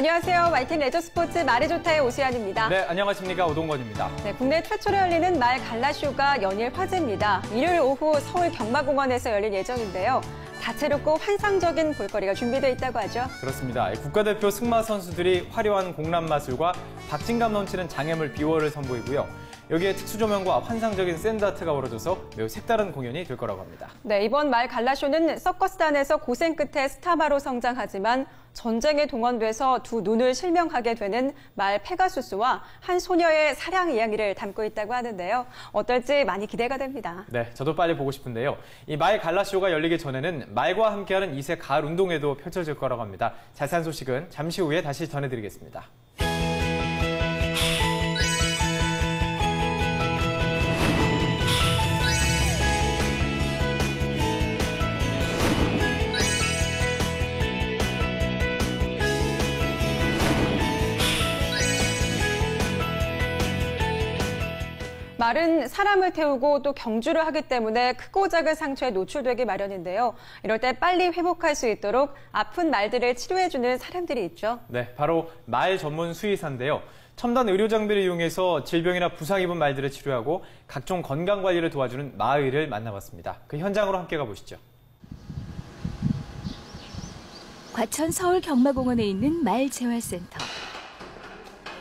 안녕하세요. YTN 레저스포츠 말이 좋다의 오시안입니다. 네, 안녕하십니까. 오동건입니다. 네, 국내 최초로 열리는 말 갈라쇼가 연일 화제입니다. 일요일 오후 서울 경마공원에서 열릴 예정인데요. 다채롭고 환상적인 볼거리가 준비되어 있다고 하죠. 그렇습니다. 국가대표 승마 선수들이 화려한 공람 마술과 박진감 넘치는 장애물 비월을 선보이고요. 여기에 특수 조명과 환상적인 샌드아트가 어우러져서 매우 색다른 공연이 될 거라고 합니다. 네, 이번 말 갈라쇼는 서커스단에서 고생 끝에 스타마로 성장하지만 전쟁에 동원돼서 두 눈을 실명하게 되는 말 페가수스와 한 소녀의 사랑 이야기를 담고 있다고 하는데요. 어떨지 많이 기대가 됩니다. 네, 저도 빨리 보고 싶은데요. 이 말 갈라쇼가 열리기 전에는 말과 함께하는 이색 가을 운동회도 펼쳐질 거라고 합니다. 자세한 소식은 잠시 후에 다시 전해드리겠습니다. 말은 사람을 태우고 또 경주를 하기 때문에 크고 작은 상처에 노출되기 마련인데요. 이럴 때 빨리 회복할 수 있도록 아픈 말들을 치료해주는 사람들이 있죠. 네, 바로 말 전문 수의사인데요. 첨단 의료 장비를 이용해서 질병이나 부상 입은 말들을 치료하고 각종 건강 관리를 도와주는 마의를 만나봤습니다. 그 현장으로 함께 가보시죠. 과천 서울 경마공원에 있는 말 재활센터.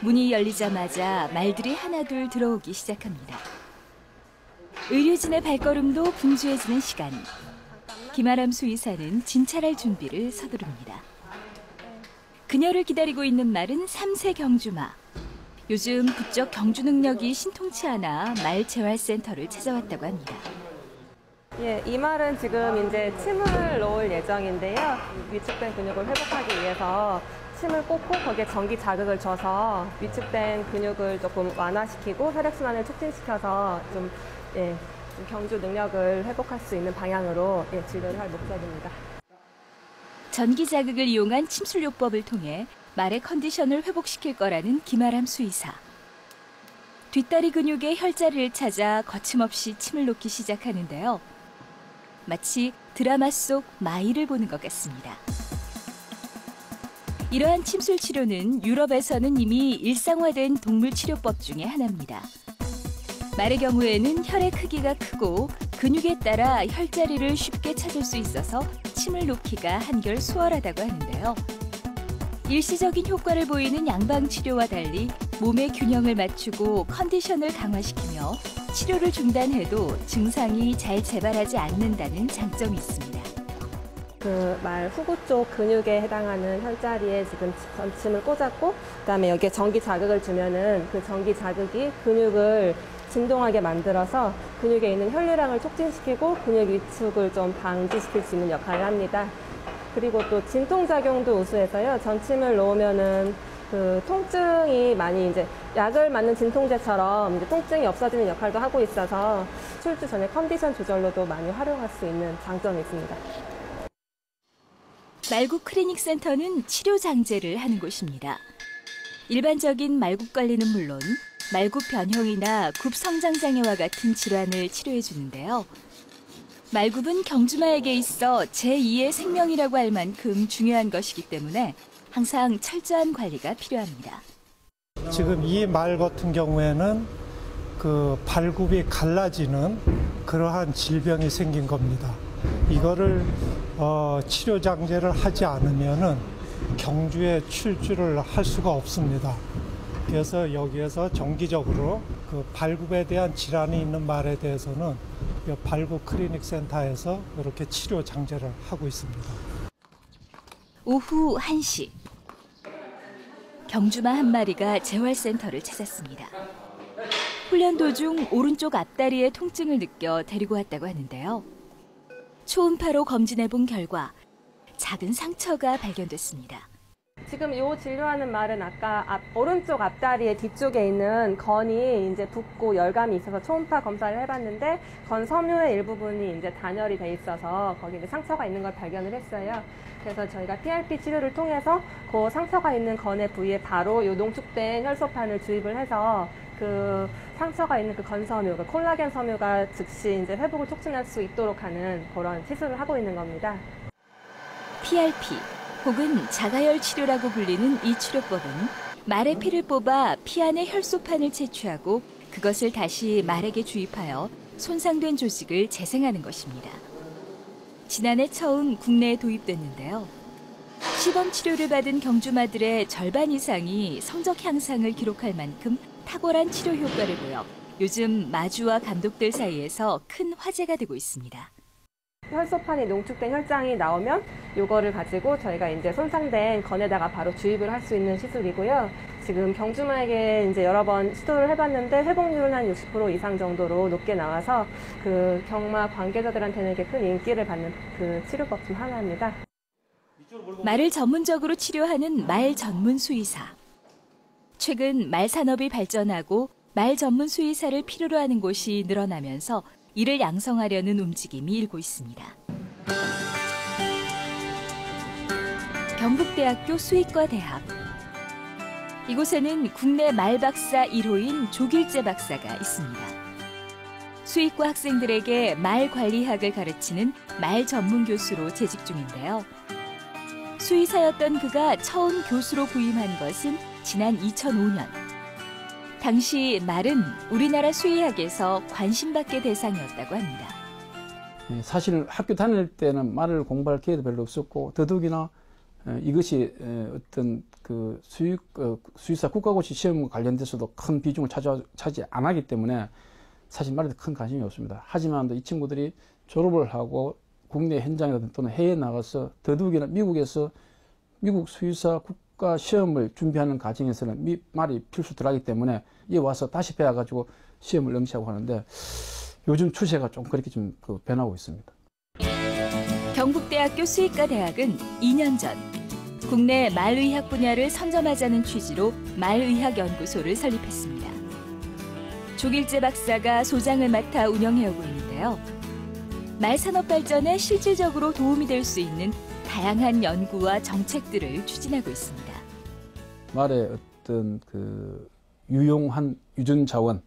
문이 열리자마자 말들이 하나둘 들어오기 시작합니다. 의료진의 발걸음도 분주해지는 시간. 김아람 수의사는 진찰할 준비를 서두릅니다. 그녀를 기다리고 있는 말은 3세 경주마. 요즘 부쩍 경주 능력이 신통치 않아 말 재활센터를 찾아왔다고 합니다. 예, 이 말은 지금 이제 침을 놓을 예정인데요. 위축된 근육을 회복하기 위해서 침을 꽂고 거기에 전기 자극을 줘서 위축된 근육을 조금 완화시키고 혈액순환을 촉진시켜서 좀 경주 능력을 회복할 수 있는 방향으로 진료를 할 목적입니다. 전기 자극을 이용한 침술요법을 통해 말의 컨디션을 회복시킬 거라는 김아람 수의사. 뒷다리 근육의 혈자리를 찾아 거침없이 침을 놓기 시작하는데요. 마치 드라마 속 마이를 보는 것 같습니다. 이러한 침술 치료는 유럽에서는 이미 일상화된 동물 치료법 중에 하나입니다. 말의 경우에는 혈의 크기가 크고 근육에 따라 혈자리를 쉽게 찾을 수 있어서 침을 놓기가 한결 수월하다고 하는데요. 일시적인 효과를 보이는 양방 치료와 달리 몸의 균형을 맞추고 컨디션을 강화시키며 치료를 중단해도 증상이 잘 재발하지 않는다는 장점이 있습니다. 그 말 후구 쪽 근육에 해당하는 혈자리에 지금 전침을 꽂았고, 그다음에 여기에 전기 자극을 주면은 그 전기 자극이 근육을 진동하게 만들어서 근육에 있는 혈류량을 촉진시키고 근육 위축을 좀 방지시킬 수 있는 역할을 합니다. 그리고 또 진통작용도 우수해서요. 전침을 놓으면은 그 통증이 많이 이제 약을 맞는 진통제처럼 이제 통증이 없어지는 역할도 하고 있어서 출주 전에 컨디션 조절로도 많이 활용할 수 있는 장점이 있습니다. 말굽 클리닉 센터는 치료 장제를 하는 곳입니다. 일반적인 말굽 관리는 물론 말굽 변형이나 굽 성장 장애와 같은 질환을 치료해 주는데요. 말굽은 경주마에게 있어 제2의 생명이라고 할 만큼 중요한 것이기 때문에 항상 철저한 관리가 필요합니다. 지금 이 말 같은 경우에는 그 발굽이 갈라지는 그러한 질병이 생긴 겁니다. 이거를 치료 장제를 하지 않으면은 경주에 출주를 할 수가 없습니다. 그래서 여기에서 정기적으로 그 발굽에 대한 질환이 있는 말에 대해서는 발굽 클리닉 센터에서 이렇게 치료 장제를 하고 있습니다. 오후 1시. 경주마 한 마리가 재활센터를 찾았습니다. 훈련 도중 오른쪽 앞다리에 통증을 느껴 데리고 왔다고 하는데요. 초음파로 검진해본 결과 작은 상처가 발견됐습니다. 지금 이 진료하는 말은 아까 오른쪽 앞다리의 뒤쪽에 있는 건이 이제 붓고 열감이 있어서 초음파 검사를 해봤는데 건 섬유의 일부분이 이제 단열이 돼 있어서 거기에 이제 상처가 있는 걸 발견을 했어요. 그래서 저희가 PRP 치료를 통해서 그 상처가 있는 건의 부위에 바로 이 농축된 혈소판을 주입을 해서 그 상처가 있는 그 건섬유, 그 콜라겐 섬유가 즉시 이제 회복을 촉진할 수 있도록 하는 그런 시술을 하고 있는 겁니다. PRP, 혹은 자가열 치료라고 불리는 이 치료법은 말의 피를 뽑아 피 안에 혈소판을 채취하고 그것을 다시 말에게 주입하여 손상된 조직을 재생하는 것입니다. 지난해 처음 국내에 도입됐는데요. 시범 치료를 받은 경주마들의 절반 이상이 성적 향상을 기록할 만큼 탁월한 치료 효과를 보여 요즘 마주와 감독들 사이에서 큰 화제가 되고 있습니다. 혈소판이 농축된 혈장이 나오면 이거를 가지고 저희가 이제 손상된 건에다가 바로 주입을 할 수 있는 시술이고요. 지금 경주마에게 이제 여러 번 시도를 해봤는데 회복률은 한 60% 이상 정도로 높게 나와서 그 경마 관계자들한테는 이렇게 큰 인기를 받는 그 치료법 중 하나입니다. 말을 전문적으로 치료하는 말 전문 수의사. 최근 말 산업이 발전하고 말 전문 수의사를 필요로 하는 곳이 늘어나면서 이를 양성하려는 움직임이 일고 있습니다. 경북대학교 수의과대학. 이곳에는 국내 말 박사 1호인 조길재 박사가 있습니다. 수의과 학생들에게 말 관리학을 가르치는 말 전문 교수로 재직 중인데요. 수의사였던 그가 처음 교수로 부임한 것은 지난 2005년. 당시 말은 우리나라 수의학에서 관심받게 대상이었다고 합니다. 사실 학교 다닐 때는 말을 공부할 기회도 별로 없었고 더더욱이나 이것이 어떤 그 수의사 국가고시 시험 관련돼서도 큰 비중을 차지 안 하기 때문에 사실 말에 큰 관심이 없습니다. 하지만 이 친구들이 졸업을 하고 국내 현장이라든 또는 해외에 나가서 더더욱이나 미국에서 미국 수의사 국가 시험을 준비하는 과정에서는 말이 필수더라기 때문에 이에 와서 다시 배워가지고 시험을 응시하고 하는데 요즘 추세가 좀 그렇게 좀 변하고 있습니다. 경북대학교 수의과대학은 2년 전 국내 말의학 분야를 선점하자는 취지로 말의학연구소를 설립했습니다. 조길재 박사가 소장을 맡아 운영해오고 있는데요. 말 산업 발전에 실질적으로 도움이 될 수 있는 다양한 연구와 정책들을 추진하고 있습니다. 말의 어떤 유용한 유전 자원,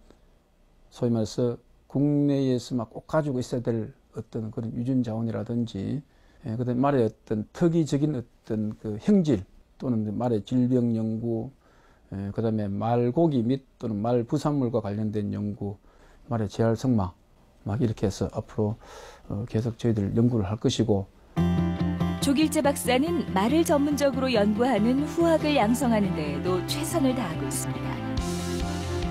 소위 말해서 국내에서 막 꼭 가지고 있어야 될 어떤 그런 유전 자원이라든지, 그다음에 말의 어떤 특이적인 어떤 형질 또는 말의 질병 연구, 그다음에 말고기 및 또는 말 부산물과 관련된 연구, 말의 재활성마 막 이렇게 해서 앞으로 계속 저희들 연구를 할 것이고. 조길재 박사는 말을 전문적으로 연구하는 후학을 양성하는 데에도 최선을 다하고 있습니다.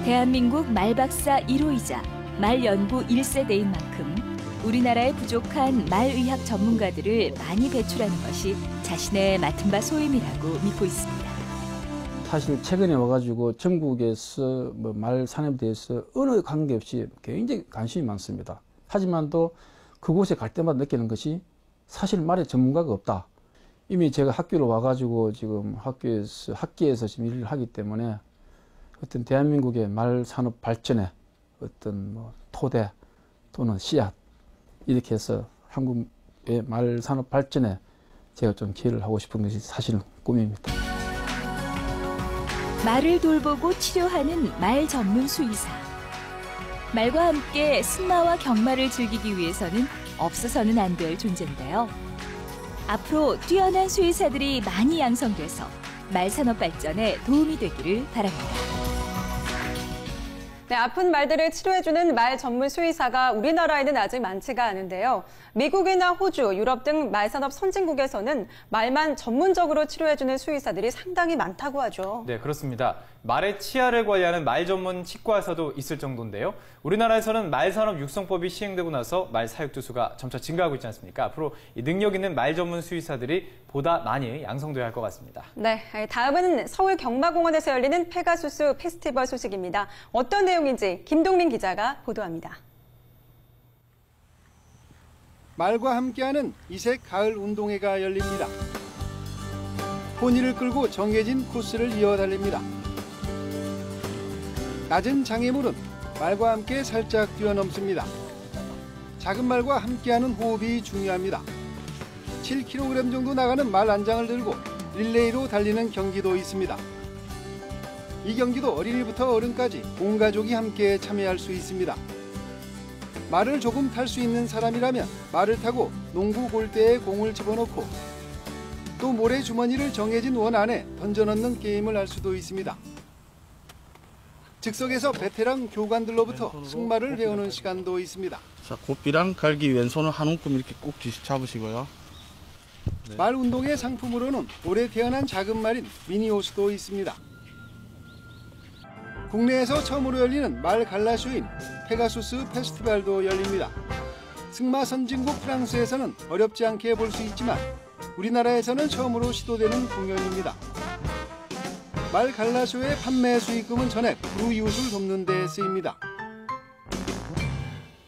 대한민국 말박사 1호이자 말연구 1세대인 만큼 우리나라에 부족한 말의학 전문가들을 많이 배출하는 것이 자신의 맡은 바 소임이라고 믿고 있습니다. 사실 최근에 와가지고 전국에서 말 산업에 대해서 어느 관계없이 굉장히 관심이 많습니다. 하지만 또 그곳에 갈 때마다 느끼는 것이 사실 말에 전문가가 없다. 이미 제가 학교로 와가지고 지금 학계에서 지금 일을 하기 때문에 어떤 대한민국의 말 산업 발전에 어떤 토대 또는 씨앗 이렇게 해서 한국의 말 산업 발전에 제가 좀 기여를 하고 싶은 것이 사실은 꿈입니다. 말을 돌보고 치료하는 말 전문 수의사. 말과 함께 승마와 경마를 즐기기 위해서는 없어서는 안 될 존재인데요. 앞으로 뛰어난 수의사들이 많이 양성돼서 말 산업 발전에 도움이 되기를 바랍니다. 네, 아픈 말들을 치료해주는 말 전문 수의사가 우리나라에는 아직 많지가 않은데요. 미국이나 호주, 유럽 등 말산업 선진국에서는 말만 전문적으로 치료해주는 수의사들이 상당히 많다고 하죠. 네, 그렇습니다. 말의 치아를 관리하는 말 전문 치과에서도 있을 정도인데요. 우리나라에서는 말산업 육성법이 시행되고 나서 말 사육주 수가 점차 증가하고 있지 않습니까? 앞으로 이 능력 있는 말 전문 수의사들이 보다 많이 양성돼야 할 것 같습니다. 네, 다음은 서울 경마공원에서 열리는 페가수스 페스티벌 소식입니다. 어떤 내용인지 김동민 기자가 보도합니다. 말과 함께하는 이색 가을 운동회가 열립니다. 포니를 끌고 정해진 코스를 이어 달립니다. 낮은 장애물은 말과 함께 살짝 뛰어넘습니다. 작은 말과 함께하는 호흡이 중요합니다. 7kg 정도 나가는 말 안장을 들고 릴레이로 달리는 경기도 있습니다. 이 경기도 어린이부터 어른까지 온 가족이 함께 참여할 수 있습니다. 말을 조금 탈 수 있는 사람이라면 말을 타고 농구 골대에 공을 집어넣고 또 모래 주머니를 정해진 원 안에 던져넣는 게임을 할 수도 있습니다. 즉석에서 베테랑 교관들로부터 승마를 배우는 시간도 있습니다. 자, 고삐랑 갈기 왼손을 한 움큼 이렇게 꼭 잡으시고요. 네. 말 운동의 상품으로는 올해 태어난 작은 말인 미니호수도 있습니다. 국내에서 처음으로 열리는 말 갈라쇼인 페가수스 페스티벌도 열립니다. 승마 선진국 프랑스에서는 어렵지 않게 볼 수 있지만 우리나라에서는 처음으로 시도되는 공연입니다. 말 갈라쇼의 판매 수익금은 전액 불우이웃을 돕는 데 쓰입니다.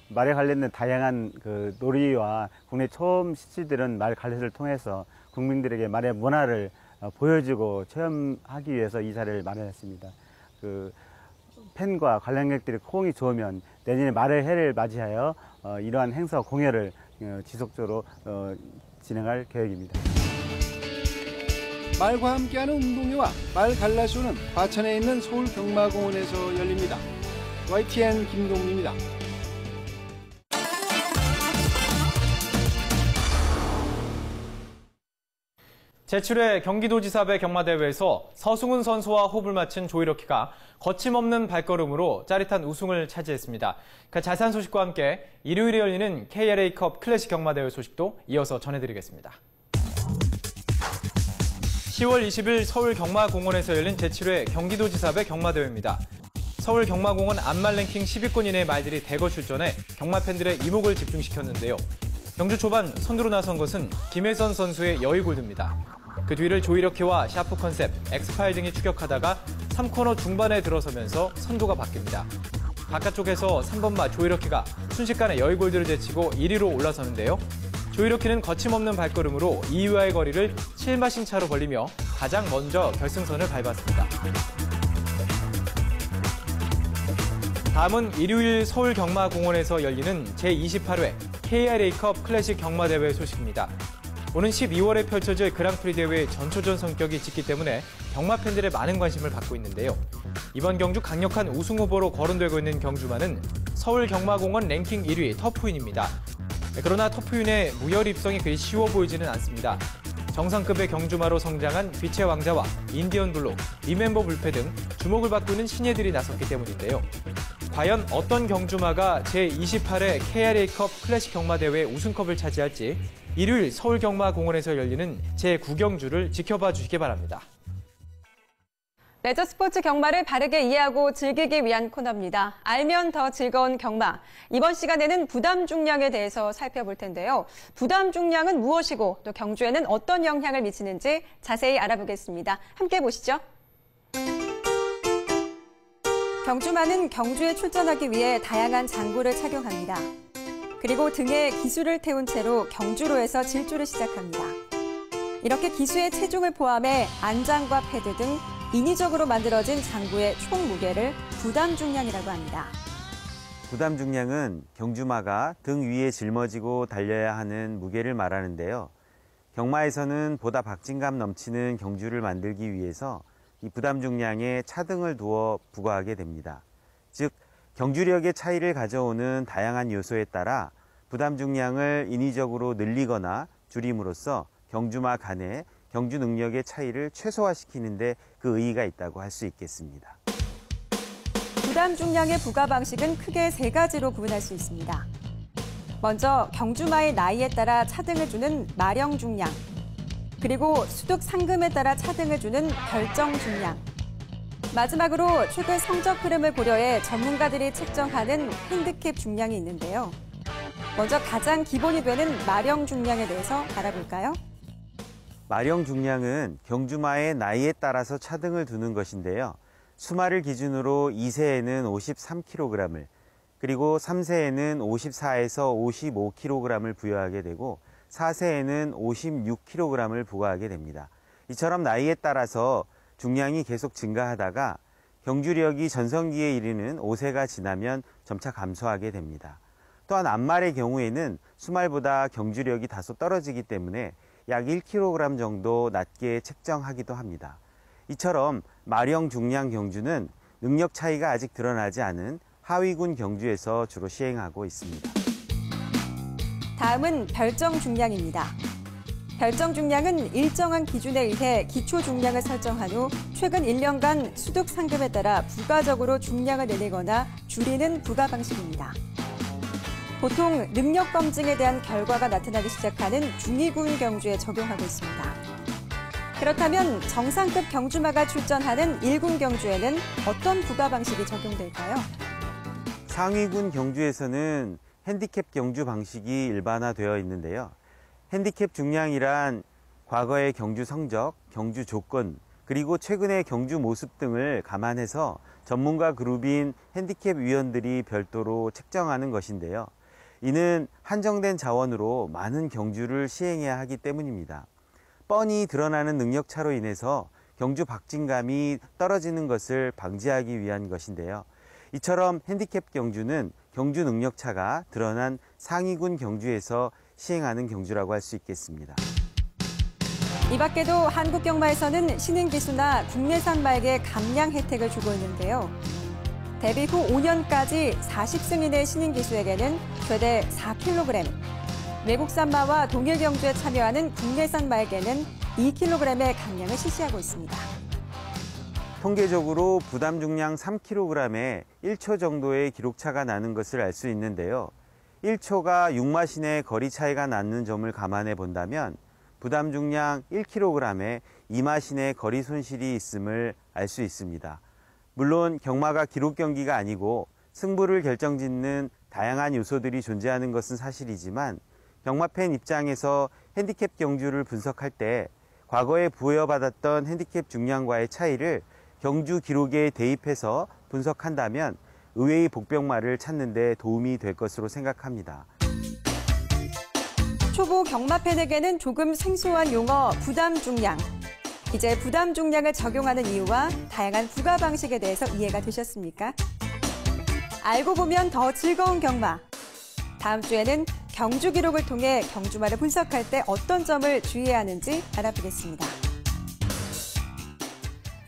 말에 관련된 다양한 놀이와 국내 처음 시치들은 말 갈래쇼를 통해서 국민들에게 말의 문화를 보여주고 체험하기 위해서 이 자리를 마련했습니다. 팬과 관람객들의 호응이 좋으면 내년에 말의 해를 맞이하여 이러한 행사 공연을 지속적으로 진행할 계획입니다. 말과 함께하는 운동회와 말 갈라쇼는 과천에 있는 서울경마공원에서 열립니다. YTN 김동민입니다. 제7회 경기도지사배 경마대회에서 서승훈 선수와 호흡을 맞춘 조이러키가 거침없는 발걸음으로 짜릿한 우승을 차지했습니다. 그 자세한 소식과 함께 일요일에 열리는 KLA컵 클래식 경마대회 소식도 이어서 전해드리겠습니다. 10월 20일 서울경마공원에서 열린 제7회 경기도지사배 경마대회입니다. 서울경마공원 안말 랭킹 10위권 이내의 말들이 대거 출전해 경마 팬들의 이목을 집중시켰는데요. 경주 초반 선두로 나선 것은 김혜선 선수의 여의골드입니다. 그 뒤를 조이러키와 샤프 컨셉, 엑스파일 등이 추격하다가 3코너 중반에 들어서면서 선두가 바뀝니다. 바깥쪽에서 3번마 조이러키가 순식간에 여의골드를 제치고 1위로 올라서는데요. 조이러키는 거침없는 발걸음으로 2위와의 거리를 7마신 차로 벌리며 가장 먼저 결승선을 밟았습니다. 다음은 일요일 서울경마공원에서 열리는 제28회 KLA컵 클래식 경마대회 소식입니다. 오는 12월에 펼쳐질 그랑프리 대회의 전초전 성격이 짙기 때문에 경마 팬들의 많은 관심을 받고 있는데요. 이번 경주 강력한 우승 후보로 거론되고 있는 경주마는 서울경마공원 랭킹 1위 터프윈입니다. 그러나 터프윈의 무혈 입성이 그리 쉬워 보이지는 않습니다. 정상급의 경주마로 성장한 빛의 왕자와 인디언 블록, 리멤버 불패 등 주목을 받고 있는 신예들이 나섰기 때문인데요. 과연 어떤 경주마가 제28회 KLA컵 클래식 경마대회 우승컵을 차지할지 일요일 서울경마공원에서 열리는 제9경주를 지켜봐 주시기 바랍니다. 레저 스포츠 경마를 바르게 이해하고 즐기기 위한 코너입니다. 알면 더 즐거운 경마. 이번 시간에는 부담 중량에 대해서 살펴볼 텐데요. 부담 중량은 무엇이고 또 경주에는 어떤 영향을 미치는지 자세히 알아보겠습니다. 함께 보시죠. 경주마는 경주에 출전하기 위해 다양한 장구를 착용합니다. 그리고 등에 기수를 태운 채로 경주로에서 질주를 시작합니다. 이렇게 기수의 체중을 포함해 안장과 패드 등 인위적으로 만들어진 장구의 총 무게를 부담 중량이라고 합니다. 부담 중량은 경주마가 등 위에 짊어지고 달려야 하는 무게를 말하는데요. 경마에서는 보다 박진감 넘치는 경주를 만들기 위해서 이 부담 중량에 차등을 두어 부과하게 됩니다. 즉, 경주력의 차이를 가져오는 다양한 요소에 따라 부담 중량을 인위적으로 늘리거나 줄임으로써 경주마 간의 경주 능력의 차이를 최소화시키는 데 그 의의가 있다고 할 수 있겠습니다. 부담 중량의 부과 방식은 크게 세 가지로 구분할 수 있습니다. 먼저 경주마의 나이에 따라 차등을 주는 마령 중량, 그리고 수득 상금에 따라 차등을 주는 별정 중량, 마지막으로 최근 성적 흐름을 고려해 전문가들이 책정하는 핸디캡 중량이 있는데요. 먼저 가장 기본이 되는 마령 중량에 대해서 알아볼까요? 마령 중량은 경주마의 나이에 따라서 차등을 두는 것인데요. 수마를 기준으로 2세에는 53kg을, 그리고 3세에는 54에서 55kg을 부여하게 되고 4세에는 56kg을 부과하게 됩니다. 이처럼 나이에 따라서 중량이 계속 증가하다가 경주력이 전성기에 이르는 5세가 지나면 점차 감소하게 됩니다. 또한 앞말의 경우에는 수말보다 경주력이 다소 떨어지기 때문에 약 1kg 정도 낮게 책정하기도 합니다. 이처럼 마령 중량 경주는 능력 차이가 아직 드러나지 않은 하위군 경주에서 주로 시행하고 있습니다. 다음은 별정 중량입니다. 별정 중량은 일정한 기준에 의해 기초 중량을 설정한 후 최근 1년간 수득 상금에 따라 부가적으로 중량을 내리거나 줄이는 부가 방식입니다. 보통 능력 검증에 대한 결과가 나타나기 시작하는 중위군 경주에 적용하고 있습니다. 그렇다면 정상급 경주마가 출전하는 1군 경주에는 어떤 부가 방식이 적용될까요? 상위군 경주에서는 핸디캡 경주 방식이 일반화되어 있는데요. 핸디캡 중량이란 과거의 경주 성적, 경주 조건, 그리고 최근의 경주 모습 등을 감안해서 전문가 그룹인 핸디캡 위원들이 별도로 책정하는 것인데요. 이는 한정된 자원으로 많은 경주를 시행해야 하기 때문입니다. 뻔히 드러나는 능력차로 인해서 경주 박진감이 떨어지는 것을 방지하기 위한 것인데요. 이처럼 핸디캡 경주는 경주 능력차가 드러난 상위군 경주에서 시행하는 경주라고 할 수 있겠습니다. 이 밖에도 한국경마에서는 신흥기수나 국내산 말개 감량 혜택을 주고 있는데요. 데뷔 후 5년까지 40승 이내 신흥기수에게는 최대 4kg, 외국산 마와 동일 경주에 참여하는 국내산 말개는 2kg의 감량을 실시하고 있습니다. 통계적으로 부담 중량 3kg에 1초 정도의 기록차가 나는 것을 알 수 있는데요. 1초가 6마신의 거리 차이가 나는 점을 감안해 본다면 부담 중량 1kg에 2마신의 거리 손실이 있음을 알 수 있습니다. 물론 경마가 기록 경기가 아니고 승부를 결정짓는 다양한 요소들이 존재하는 것은 사실이지만 경마팬 입장에서 핸디캡 경주를 분석할 때 과거에 부여받았던 핸디캡 중량과의 차이를 경주 기록에 대입해서 분석한다면 의외의 복병마를 찾는 데 도움이 될 것으로 생각합니다. 초보 경마팬에게는 조금 생소한 용어 부담 중량. 이제 부담 중량을 적용하는 이유와 다양한 부가 방식에 대해서 이해가 되셨습니까? 알고 보면 더 즐거운 경마. 다음 주에는 경주 기록을 통해 경주마를 분석할 때 어떤 점을 주의해야 하는지 알아보겠습니다.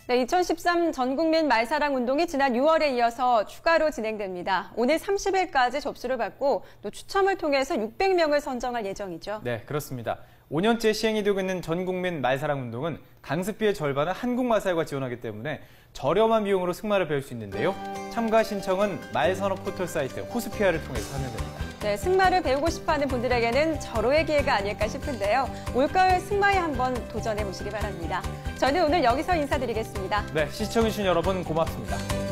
네, 2013 전국민 말사랑 운동이 지난 6월에 이어서 추가로 진행됩니다. 오늘 30일까지 접수를 받고 또 추첨을 통해서 600명을 선정할 예정이죠. 네, 그렇습니다. 5년째 시행이 되고 있는 전국민 말사랑 운동은 강습비의 절반은 한국마사회가 지원하기 때문에 저렴한 비용으로 승마를 배울 수 있는데요. 참가 신청은 말산업 포털 사이트 호스피아를 통해서 하면 됩니다. 네, 승마를 배우고 싶어하는 분들에게는 절호의 기회가 아닐까 싶은데요. 올가을 승마에 한번 도전해 보시기 바랍니다. 저는 오늘 여기서 인사드리겠습니다. 네, 시청해주신 여러분 고맙습니다.